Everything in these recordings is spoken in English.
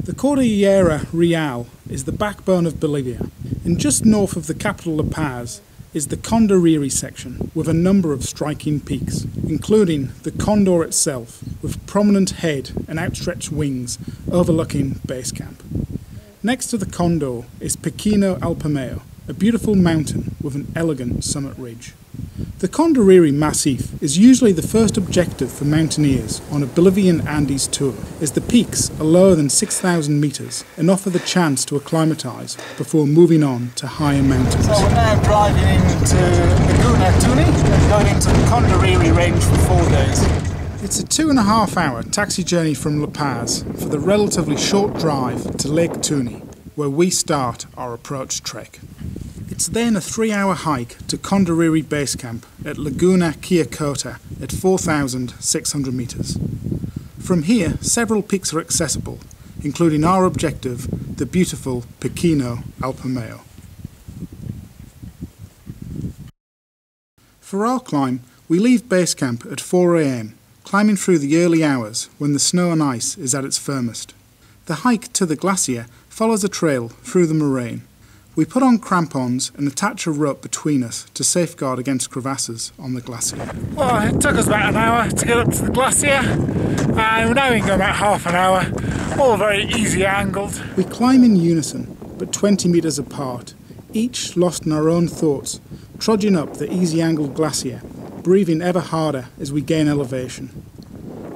The Cordillera Real is the backbone of Bolivia, and just north of the capital La Paz is the Condoriri section with a number of striking peaks, including the Condor itself with prominent head and outstretched wings overlooking base camp. Next to the Condor is Pequeño Alpamayo, a beautiful mountain with an elegant summit ridge. The Condoriri Massif is usually the first objective for mountaineers on a Bolivian Andes tour, as the peaks are lower than 6,000 metres and offer the chance to acclimatise before moving on to higher mountains. So we're now driving into Laguna Tuni and going into the Condoriri range for 4 days. It's a 2.5-hour taxi journey from La Paz for the relatively short drive to Lake Tuni, where we start our approach trek. It's then a 3-hour hike to Condoriri Base Camp at Laguna Quiacota at 4,600 metres. From here, several peaks are accessible, including our objective, the beautiful Pequeño Alpamayo. For our climb, we leave base camp at 4 AM, climbing through the early hours when the snow and ice is at its firmest. The hike to the glacier follows a trail through the moraine. We put on crampons and attach a rope between us to safeguard against crevasses on the glacier. Well, it took us about an hour to get up to the glacier, and we're now going to go about half an hour, all very easy angled. We climb in unison, but 20 metres apart, each lost in our own thoughts, trudging up the easy angled glacier, breathing ever harder as we gain elevation.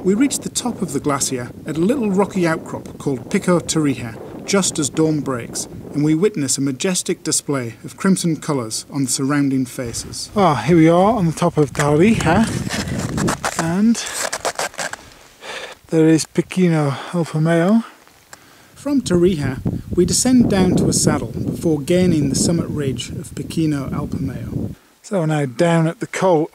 We reach the top of the glacier at a little rocky outcrop called Pico Tarija, just as dawn breaks, and we witness a majestic display of crimson colours on the surrounding faces. Here we are on the top of Tarija, and there is Pequeño Alpamayo. From Tarija, we descend down to a saddle before gaining the summit ridge of Pequeño Alpamayo. So we're now down at the cold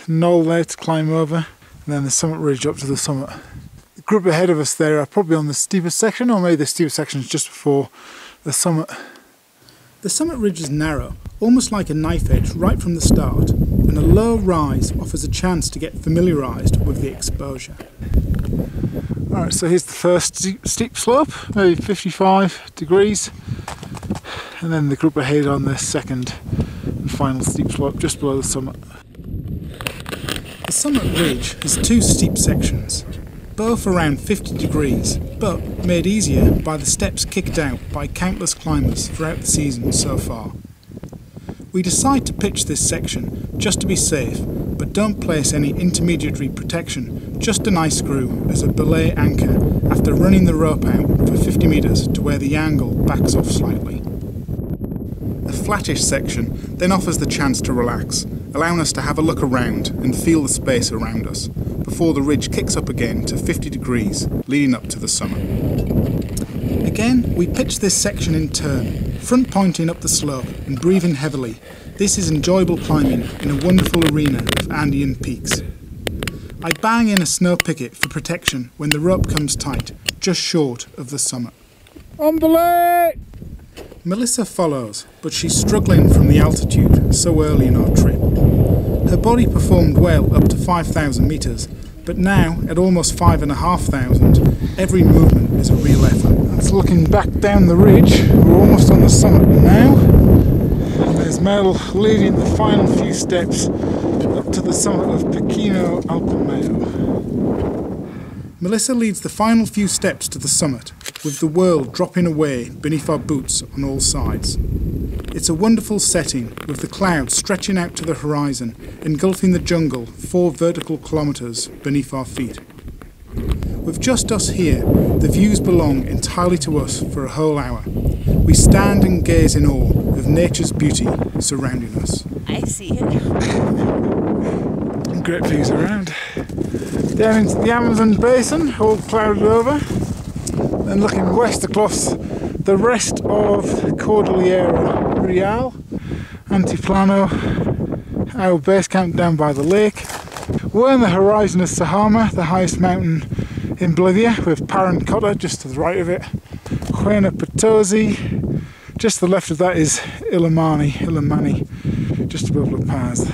knoll there to climb over, and then the summit ridge up to the summit. The group ahead of us there are probably on the steepest section, or maybe the steepest section is just before the summit. The summit ridge is narrow, almost like a knife edge right from the start, and a low rise offers a chance to get familiarised with the exposure. Alright, so here's the first steep slope, maybe 55 degrees, and then the group ahead on the second and final steep slope just below the summit. The summit ridge has 2 steep sections, both around 50 degrees, but made easier by the steps kicked out by countless climbers throughout the season so far. We decide to pitch this section just to be safe, but don't place any intermediary protection, just an ice screw as a belay anchor after running the rope out for 50 metres to where the angle backs off slightly. A flattish section then offers the chance to relax, allowing us to have a look around and feel the space around us, before the ridge kicks up again to 50 degrees, leading up to the summit. Again, we pitch this section in turn, front pointing up the slope and breathing heavily. This is enjoyable climbing in a wonderful arena of Andean peaks. I bang in a snow picket for protection when the rope comes tight, just short of the summit. On belay! Melissa follows, but she's struggling from the altitude so early in our trip. Her body performed well up to 5,000 metres, but now, at almost 5,500, every movement is a real effort. That's looking back down the ridge. We're almost on the summit now. And there's Mel leading the final few steps up to the summit of Pequeño Alpamayo. Melissa leads the final few steps to the summit, with the world dropping away beneath our boots on all sides. It's a wonderful setting, with the clouds stretching out to the horizon, engulfing the jungle 4 vertical kilometres beneath our feet. With just us here, the views belong entirely to us for a whole hour. We stand and gaze in awe of nature's beauty surrounding us. I see it. Great views around. Down into the Amazon basin, all clouded over. Then looking west across the rest of Cordillera Real, Altiplano, our base camp down by the lake. We're on the horizon of Sajama, the highest mountain in Bolivia, with Pattison just to the right of it. Huayna Potosí, just to the left of that is Illimani, just above La Paz.